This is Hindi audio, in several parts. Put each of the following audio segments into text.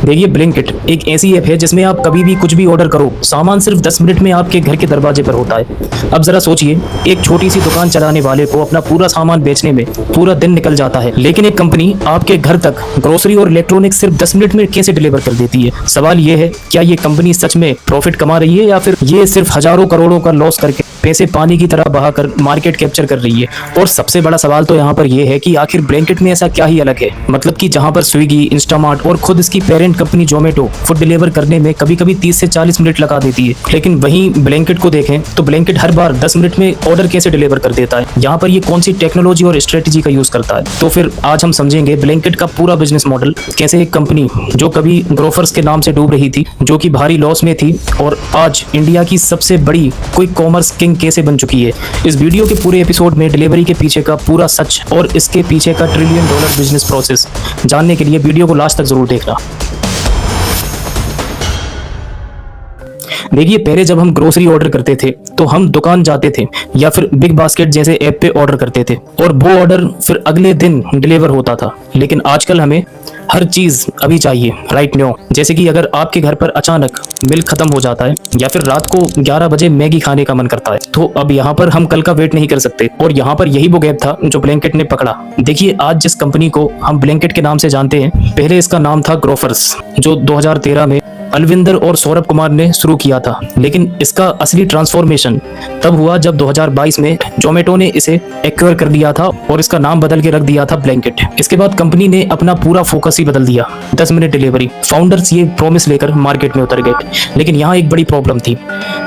देखिए ब्लिंकिट एक ऐसी ऐप है जिसमें आप कभी भी कुछ भी ऑर्डर करो, सामान सिर्फ 10 मिनट में आपके घर के दरवाजे पर होता है। अब जरा सोचिए, एक छोटी सी दुकान चलाने वाले को अपना पूरा सामान बेचने में पूरा दिन निकल जाता है, लेकिन एक कंपनी आपके घर तक ग्रोसरी और इलेक्ट्रॉनिक्स सिर्फ 10 मिनट में कैसे डिलीवर कर देती है। सवाल ये है, क्या ये कंपनी सच में प्रॉफिट कमा रही है या फिर ये सिर्फ हजारों करोड़ों का लॉस करके पैसे पानी की तरह बहाकर मार्केट कैप्चर कर रही है। और सबसे बड़ा सवाल तो यहाँ पर यह है कि आखिर ब्लिंकिट में ऐसा क्या ही अलग है। मतलब कि जहाँ पर स्विगी, इंस्टामार्ट और खुद इसकी parent company Zomato food deliver करने में कभी कभी 30 से 40 मिनट लगा देती है, लेकिन वहीं ब्लिंकिट को देखें तो ब्लिंकिट हर बार 10 मिनट में ऑर्डर कैसे डिलीवर कर देता है। यहाँ पर ये कौन सी टेक्नोलॉजी और स्ट्रेटेजी का यूज करता है। तो फिर आज हम समझेंगे ब्लिंकिट का पूरा बिजनेस मॉडल, कैसे एक कंपनी जो कभी ग्रोफर्स के नाम से डूब रही थी, जो कि भारी लॉस में थी, और आज इंडिया की सबसे बड़ी क्विक कॉमर्स किंग कैसे बन चुकी है। इस वीडियो के पूरे एपिसोड में डिलीवरी के पीछे का पूरा सच और इसके पीछे का $1 ट्रिलियन बिजनेस प्रोसेस जानने के लिए वीडियो को लास्ट तक जरूर देखना। देखिए, पहले जब हम ग्रोसरी ऑर्डर करते थे तो हम दुकान जाते थे या फिर बिग बास्केट जैसे ऐप पे ऑर्डर करते थे और वो ऑर्डर फिर अगले दिन डिलीवर होता था। लेकिन आजकल हमें हर चीज अभी चाहिए, राइट नाउ। जैसे कि अगर आपके घर पर अचानक मिल्क खत्म हो जाता है या फिर रात को 11 बजे मैगी खाने का मन करता है, तो अब यहाँ पर हम कल का वेट नहीं कर सकते। और यहाँ पर यही वो गैप था जो ब्लिंकिट ने पकड़ा। देखिए, आज जिस कंपनी को हम ब्लिंकिट के नाम से जानते हैं, पहले इसका नाम था ग्रोफर्स, जो 2013 में अलविंदर और सौरभ कुमार ने शुरू किया था। लेकिन इसका असली ट्रांसफॉर्मेशन तब हुआ जब 2022 में जोमेटो ने इसे एक्वायर कर लिया था और इसका नाम बदल के रख दिया था ब्लिंकिट। इसके बाद कंपनी ने अपना पूरा फोकस ही बदल दिया, 10 मिनट डिलीवरी। फाउंडर्स ये प्रॉमिस लेकर मार्केट में उतर गए, लेकिन यहाँ एक बड़ी प्रॉब्लम थी,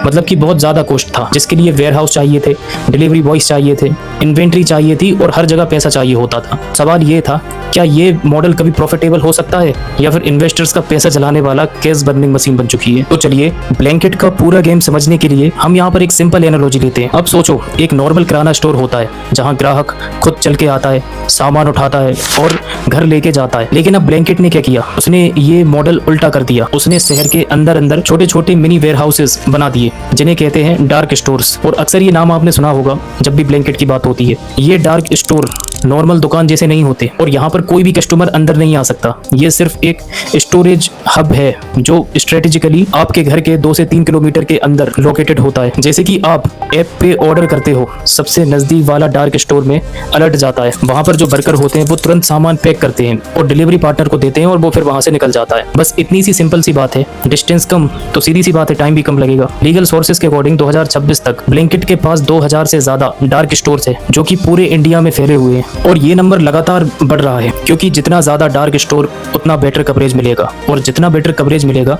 मतलब कि बहुत ज्यादा कॉस्ट था, जिसके लिए वेयर हाउस चाहिए थे, डिलीवरी बॉयज चाहिए थे, इन्वेंट्री चाहिए थी और हर जगह पैसा चाहिए होता था। सवाल ये था, क्या ये मॉडल कभी प्रॉफिटेबल हो सकता है या फिर इन्वेस्टर्स का पैसा चलाने वाला कैश बर्निंग मशीन बन चुकी है। तो चलिए, ब्लिंकिट का पूरा गेम समझने के लिए हम यहाँ पर एक सिंपल एनालॉजी लेते हैं। अब सोचो, एक नॉर्मल किराना स्टोर होता है जहाँ ग्राहक खुद चल के आता है, सामान उठाता है और घर लेके जाता है। लेकिन अब ब्लिंकिट ने क्या किया, उसने ये मॉडल उल्टा कर दिया। उसने शहर के अंदर अंदर छोटे छोटे मिनी वेयर हाउसेस बना दिए, जिन्हें कहते हैं डार्क स्टोर्स। और अक्सर ये नाम आपने सुना होगा जब भी ब्लिंकिट की बात होती है। ये डार्क स्टोर नॉर्मल दुकान जैसे नहीं होते और यहाँ पर कोई भी कस्टमर अंदर नहीं आ सकता। ये सिर्फ एक स्टोरेज हब है जो स्ट्रेटेजिकली आपके घर के 2 से 3 किलोमीटर के अंदर लोकेटेड होता है। जैसे कि आप ऐप पे ऑर्डर करते हो, सबसे नजदीक वाला डार्क स्टोर में अलर्ट जाता है। वहाँ पर जो वर्कर होते हैं वो तुरंत सामान पैक करते हैं और डिलीवरी पार्टनर को देते हैं और वो फिर वहाँ से निकल जाता है। बस इतनी सी सिंपल सी बात है। डिस्टेंस कम तो सीधी सी बात है, टाइम भी कम लगेगा। लीगल सोर्सेज के अकॉर्डिंग 2026 तक ब्लिंकिट के पास 2000 से ज्यादा डार्क स्टोर्स है, जो कि पूरे इंडिया में फैले हुए हैं। और ये नंबर लगातार बढ़ रहा है, क्योंकि जितना ज्यादा डार्क स्टोर उतना बेटर कवरेज मिलेगा, और जितना बेटर कवरेज मिलेगा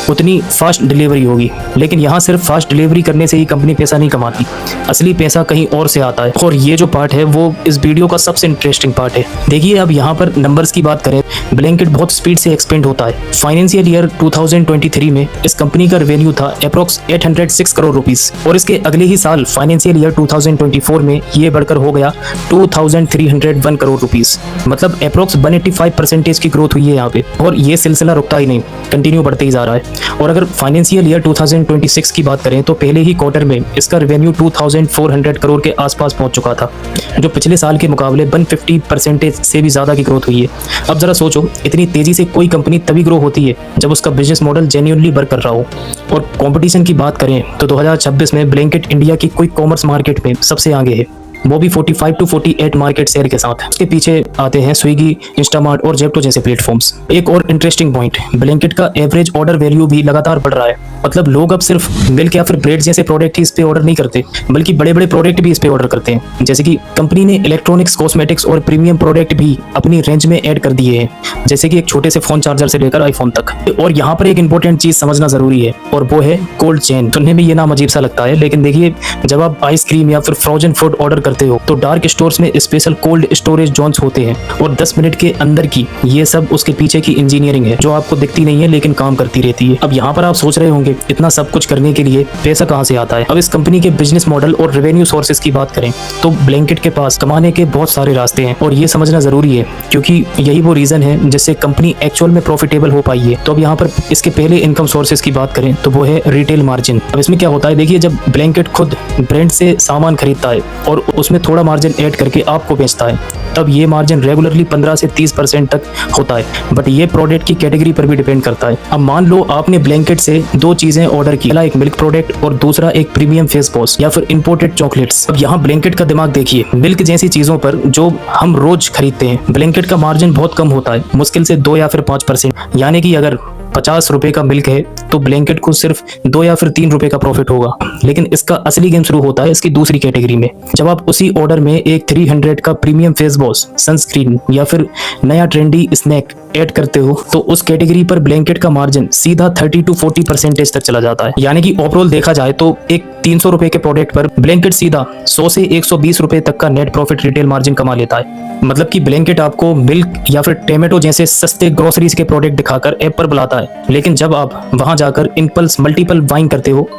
उतनी फास्ट डिलीवरी होगी। लेकिन यहाँ सिर्फ फास्ट डिलीवरी करने से ही कंपनी पैसा नहीं कमाती, असली पैसा कहीं और से आता है। और ये जो पार्ट है वो इस वीडियो का सबसे इंटरेस्टिंग पार्ट है। देखिए, अब यहाँ पर नंबर्स की बात करें, ब्लिंकिट बहुत स्पीड से एक्सपेंड होता है। फाइनेंशियल ईयर 2023 में इस कंपनी का रेवेन्यू था अप्रोक्स 806 करोड़ रुपीस, और इसके अगले ही साल फाइनेंशियल ईयर 2024 में ये बढ़कर हो गया 2301 करोड़ रुपीस। मतलब अप्रोक्स 185% की ग्रोथ हुई है यहाँ पे, और ये सिलसिला रुकता ही नहीं, कंटिन्यू बढ़ते ही जा रहा है। और अगर फाइनेंशियल ईयर 2026 की बात करें तो पहले ही क्वार्टर में इसका रेवेन्यू 2400 करोड़ के आसपास पहुंच चुका था, जो पिछले साल के मुकाबले 150% से भी ज्यादा की ग्रोथ हुई है। अब जरा सोचो, इतनी तेजी से कोई कंपनी तभी ग्रो होती है जब उसका बिजनेस मॉडल जेन्युइनली वर्क कर रहा हो। और कंपटीशन की बात करें तो 2026 में ब्लिंकिट इंडिया की क्विक कॉमर्स मार्केट में सबसे आगे है, वो भी 45 to 48 मार्केट शेयर के साथ। उसके पीछे आते हैं स्विगी, इंस्टामार्ट और जेप्टो जैसे प्लेटफॉर्म्स। एक और इंटरेस्टिंग पॉइंट, ब्लिंकिट का एवरेज ऑर्डर वैल्यू भी लगातार बढ़ रहा है। मतलब लोग अब सिर्फ मिल्क या फिर ब्रेड जैसे प्रोडक्ट ही इस पे ऑर्डर नहीं करते, बल्कि बड़े बड़े प्रोडक्ट भी इस पे ऑर्डर करते हैं। जैसे कि कंपनी ने इलेक्ट्रॉनिक्स, कॉस्मेटिक्स और प्रीमियम प्रोडक्ट भी अपनी रेंज में ऐड कर दिए हैं, जैसे कि एक छोटे से फोन चार्जर से लेकर आईफोन तक। और यहाँ पर एक इंपॉर्टेंट चीज समझना जरूरी है, और वो है कोल्ड चेन। सुनने में ये नाम अजीब सा लगता है, लेकिन देखिए, जब आप आइसक्रीम या फिर फ्रोजन फूड ऑर्डर करते हो तो डार्क स्टोर्स में स्पेशल कोल्ड स्टोरेज जोन्स होते हैं, और 10 मिनट के अंदर की ये सब उसके पीछे की इंजीनियरिंग है, जो आपको दिखती नहीं है लेकिन काम करती रहती है। अब यहाँ पर आप सोच रहे होंगे होंगे इतना सब कुछ करने के लिए पैसा कहाँ से आता है। अब इस कंपनी के बिजनेस मॉडल और रेवेन्यू सोर्सेज की बात करें तो ब्लैंकेट के पास कमाने के बहुत सारे रास्ते हैं और ये समझना जरूरी है, क्योंकि यही वो रीजन है जिससे कंपनी एक्चुअल में प्रॉफिटेबल हो पाई है। तो अब यहाँ पर इसके पहले इनकम सोर्सेज की बात करें तो वो है रिटेल मार्जिन। अब इसमें क्या होता है, देखिए जब ब्लैंकेट खुद ब्रांड से सामान खरीदता है और उसमें थोड़ा मार्जिन ऐड करके आपको बेचता है, तब ये मार्जिन रेगुलरली 15 से 30% तक होता है, बट ये प्रोडक्ट की कैटेगरी पर भी डिपेंड करता है। अब मान लो आपने ब्लैंकेट से दो चीजें ऑर्डर की, एक मिल्क प्रोडक्ट और दूसरा एक प्रीमियम फेस वॉश या फिर इंपोर्टेड चॉकलेट्स। अब यहाँ ब्लैंकेट का दिमाग देखिए, मिल्क जैसी चीजों पर जो हम रोज खरीदते हैं ब्लैंकेट का मार्जिन बहुत कम होता है, मुश्किल से 2 या फिर 5%। यानी कि अगर 50 रुपए का मिल्क है तो ब्लैंकेट को सिर्फ 2 या फिर 3 रुपए का प्रॉफिट होगा। लेकिन इसका असली गेम शुरू होता है इसकी दूसरी कैटेगरी में, जब आप उसी ऑर्डर में एक 300 का प्रीमियम फेस वॉश, सनस्क्रीन या फिर नया ट्रेंडी स्नैक ऐड करते हो, तो उस कैटेगरी पर ब्लैंकेट का मार्जिन सीधा 30 to 40% तक चला जाता है। यानी कि ओवरऑल देखा जाए तो एक 300 रुपए के प्रोडक्ट पर ब्लैंकेट सीधा 100 से 120 रुपए तक का नेट प्रॉफिट रिटेल मार्जिन कमा लेता है। मतलब कि ब्लैंकेट आपको मिल्क या फिर टोमेटो जैसे सस्ते ग्रोसरीज के प्रोडक्ट दिखाकर ऐप पर बुलाता है, लेकिन जब आप वहां जाकर इम्पल्स मल्टीपल बाइंग करते हो,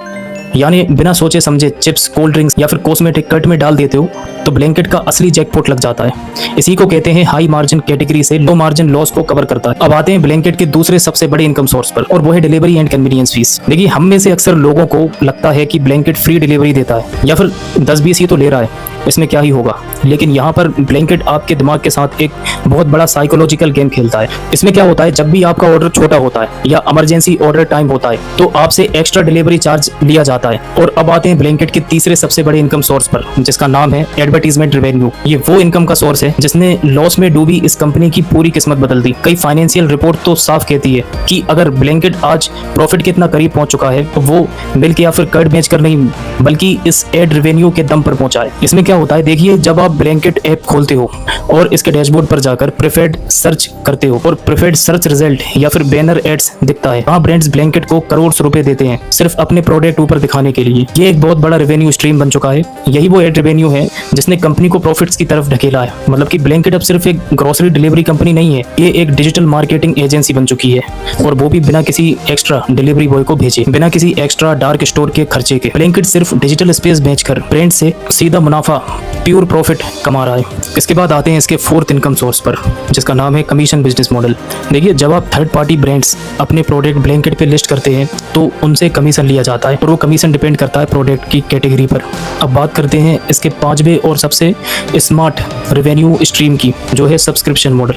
यानी बिना सोचे समझे चिप्स, कोल्ड ड्रिंक्स या फिर कॉस्मेटिक कट में डाल देते हो, तो ब्लैंकेट का असली जैकपॉट लग जाता है। इसी को कहते हैं हाई मार्जिन कैटेगरी से लो मार्जिन लॉस को कवर करता है। अब आते हैं ब्लैंकेट के दूसरे सबसे बड़े इनकम सोर्स पर, और वो है डिलीवरी एंड कन्वीनियंस फीस। देखिए हम में से अक्सर लोगों को लगता है कि ब्लैंकेट फ्री डिलीवरी देता है या फिर 10-20 ही तो ले रहा है, इसमें क्या ही होगा। लेकिन यहाँ पर ब्लैंकेट आपके दिमाग के साथ एक बहुत बड़ा साइकोलॉजिकल गेम खेलता है। इसमें क्या होता है, जब भी आपका ऑर्डर छोटा होता है या इमरजेंसी ऑर्डर टाइम होता है तो आपसे एक्स्ट्रा डिलीवरी चार्ज लिया जाता है। और अब आते हैं ब्लैंकेट के तीसरे सबसे बड़े इनकम सोर्स पर, जिसका नाम है एडवर्टीजमेंट रेवेन्यू। ये वो इनकम का सोर्स है जिसने लॉस में डूबी इस कंपनी की पूरी किस्मत बदल दी। कई फाइनेंशियल रिपोर्ट तो साफ कहती है कि अगर ब्लैंकेट आज प्रॉफिट के इतना करीब पहुंच चुका है तो वो मिल्क या फिर कर्ड बेचकर नहीं, बल्कि इस एड रेवेन्यू के दम पर पहुंचा है। इसमें क्या होता है, देखिए जब आप ब्लैंकेट ऐप खोलते हो और इसके डैशबोर्ड पर जाकर प्रेफर्ड सर्च करते हो और प्रेफर्ड सर्च रिजल्ट या फिर बैनर एड्स दिखता है, वहाँ ब्रांड्स ब्लैंकेट को करोड़ रुपए देते हैं सिर्फ अपने प्रोडक्ट ऊपर दिखाने के लिए। ये एक बहुत बड़ा रेवेन्यू स्ट्रीम बन चुका है। यही वो एड रेवेन्यू है जिसने कंपनी को प्रॉफिट्स की तरफ ढकेला है। मतलब कि ब्लैंकेट अब सिर्फ एक ग्रोसरी डिलीवरी कंपनी नहीं है, ये एक डिजिटल मार्केटिंग एजेंसी बन चुकी है, और वो भी बिना किसी एक्स्ट्रा डिलीवरी बॉय को भेजे, बिना किसी एक्स्ट्रा डार्क स्टोर के खर्चे के। ब्लैंकेट सिर्फ डिजिटल स्पेस बेचकर ब्रांड से सीधा मुनाफा, प्योर प्रॉफिट कमा रहा है। इसके बाद आते हैं इसके फोर्थ इनकम सोर्स पर, जिसका नाम है कमीशन बिजनेस मॉडल। देखिए जब आप थर्ड पार्टी ब्रांड्स अपने प्रोडक्ट ब्लैंकेट पे लिस्ट करते हैं तो उनसे कमीशन लिया जाता है, और वो कमीशन डिपेंड करता है प्रोडक्ट की कैटेगरी पर। अब बात करते हैं इसके पांचवें और सबसे स्मार्ट रेवेन्यू स्ट्रीम की, जो है सब्सक्रिप्शन मॉडल।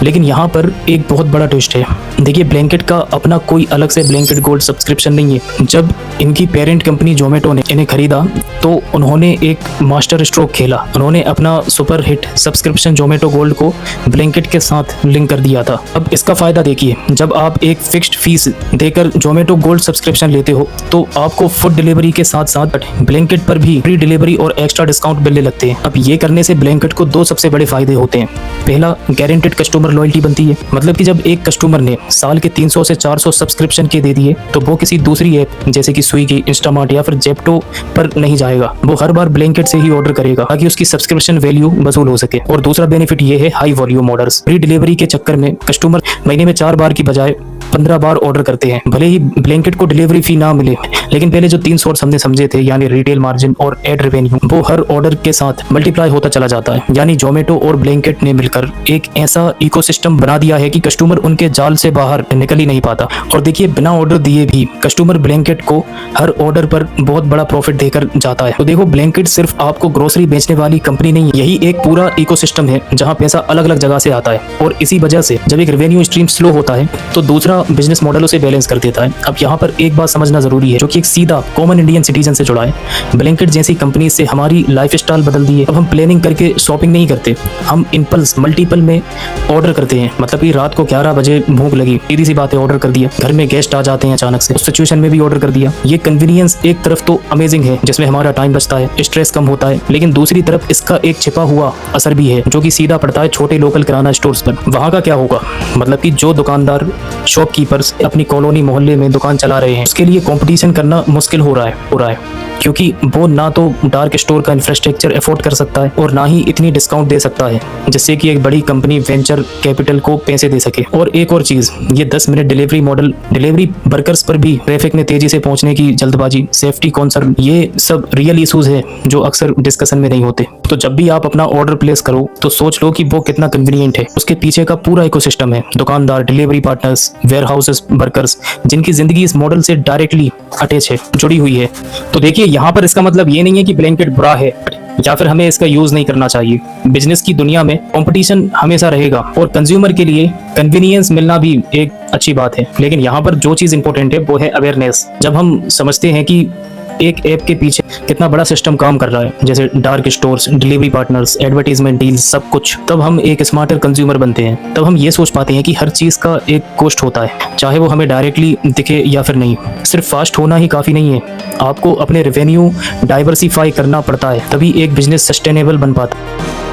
लेकिन यहाँ पर एक बहुत बड़ा ट्विस्ट है। देखिए ब्लैंकेट का अपना कोई अलग से ब्लैंकेट गोल्ड सब्सक्रिप्शन नहीं है। जब इनकी पेरेंट कंपनी जोमेटो ने इन्हें खरीदा तो उन्होंने एक मास्टर स्ट्रोक खेला। उन्होंने अपना super hit subscription Zomato gold को ब्लैंकेट के साथ लिंक कर दिया था। अब इसका फायदा देखिए, जब आप एक फिक्स्ड फीस देकर जोमेटो गोल्ड सब्सक्रिप्शन लेते हो तो आपको फूड डिलीवरी के साथ साथ ब्लैंकेट पर भी फ्री डिलीवरी और एक्स्ट्रा डिस्काउंट मिलने लगते हैं। अब ये करने से ब्लैंकेट को दो सबसे बड़े फायदे होते हैं। पहला, गारंटेड कस्टमर लॉयल्टी बनती है। मतलब कि जब एक कस्टमर ने साल के 300 से 400 सब्सक्रिप्शन के दे दिए तो वो किसी दूसरी ऐप जैसे कि स्विगी, इंस्टामार्ट या फिर जेप्टो पर नहीं जाएगा। वो हर बार ब्लैंकेट से ही ऑर्डर करेगा ताकि उसकी सब्सक्रिप्शन वैल्यू वसूल हो सके। और दूसरा बेनिफिट ये है high volume orders. Free delivery के चक्कर में कस्टमर महीने में 4 बार की बजाय 15 बार ऑर्डर करते हैं। भले ही ब्लैंकेट को डिलीवरी फी ना मिले, लेकिन पहले जो 3 सोर्स हमने समझे थे, यानी रिटेल मार्जिन और एड रेवेन्यू, वो हर ऑर्डर के साथ मल्टीप्लाई होता चला जाता है। यानी जोमेटो और ब्लैंकेट ने मिलकर एक ऐसा इकोसिस्टम बना दिया है कि कस्टमर उनके जाल से बाहर निकल ही नहीं पाता। और देखिए बिना ऑर्डर दिए भी कस्टमर ब्लैंकेट को हर ऑर्डर पर बहुत बड़ा प्रॉफिट देकर जाता है। तो देखो ब्लैंकेट सिर्फ आपको ग्रोसरी बेचने वाली कंपनी नहीं है, यही एक पूरा इकोसिस्टम है जहां पैसा अलग अलग जगह से आता है। और इसी वजह से जब एक रेवेन्यू स्ट्रीम स्लो होता है तो दूसरा बिजनेस मॉडल उसे बैलेंस कर देता है। अब यहाँ पर एक बात समझना जरूरी है, जो कि एक सीधा कॉमन इंडियन सिटीजन से जुड़ा है। ब्लैंकेट जैसी कंपनी से हमारी लाइफस्टाइल बदल दी है। अब हम प्लानिंग करके शॉपिंग नहीं करते, हम इम्पल्स मल्टीपल में ऑर्डर करते हैं। मतलब कि रात को 11 बजे भूख लगी, सीधी सी बात है, ऑर्डर कर दिया। घर में गेस्ट आ जाते हैं अचानक से, उस सिचुएशन में भी ऑर्डर कर दिया। ये कन्वीनियंस एक तरफ तो अमेजिंग है, जिसमें हमारा टाइम बचता है, स्ट्रेस कम होता है, लेकिन दूसरी तरफ इसका एक छिपा हुआ असर भी है जो कि सीधा पड़ता है छोटे लोकल किराना स्टोर्स पर। वहाँ का क्या होगा, मतलब कि जो दुकानदार शॉपकीपर्स अपनी कॉलोनी मोहल्ले में दुकान चला रहे हैं, उसके लिए कंपटीशन करना मुश्किल हो रहा है। क्योंकि वो ना तो डार्क स्टोर का इंफ्रास्ट्रक्चर अफोर्ड कर सकता है और ना ही इतनी डिस्काउंट दे सकता है जिससे कि एक बड़ी कंपनी वेंचर कैपिटल को पैसे दे सके। और एक और चीज, ये 10 minute delivery model delivery workers पर भी ट्रैफिक में तेजी से पहुंचने की जल्दबाजी, सेफ्टी कॉन्सर्न, ये सब रियल इशूज है जो अक्सर डिस्कशन में नहीं होते। तो जब भी आप अपना ऑर्डर प्लेस करो तो सोच लो कि वो कितना कन्वीनियंट है। उसके पीछे का पूरा इकोसिस्टम है, दुकानदार, delivery partners, warehouses workers, जिनकी जिंदगी इस मॉडल से डायरेक्टली अटैच है, जुड़ी हुई है। तो देखिए, यहाँ पर इसका मतलब ये नहीं है कि ब्लैंकेट बुरा है या फिर हमें इसका यूज नहीं करना चाहिए। बिजनेस की दुनिया में कंपटीशन हमेशा रहेगा और कंज्यूमर के लिए कन्वीनियंस मिलना भी एक अच्छी बात है। लेकिन यहाँ पर जो चीज इंपॉर्टेंट है वो है अवेयरनेस। जब हम समझते हैं कि एक ऐप के पीछे कितना बड़ा सिस्टम काम कर रहा है, जैसे dark stores, delivery partners, advertisement deals, सब कुछ, तब हम एक स्मार्टर कंज्यूमर बनते हैं। तब हम ये सोच पाते हैं कि हर चीज का एक कॉस्ट होता है, चाहे वो हमें डायरेक्टली दिखे या फिर नहीं। सिर्फ फास्ट होना ही काफी नहीं है, आपको अपने रेवेन्यू डाइवर्सिफाई करना पड़ता है, तभी एक बिजनेस सस्टेनेबल बन पाता है।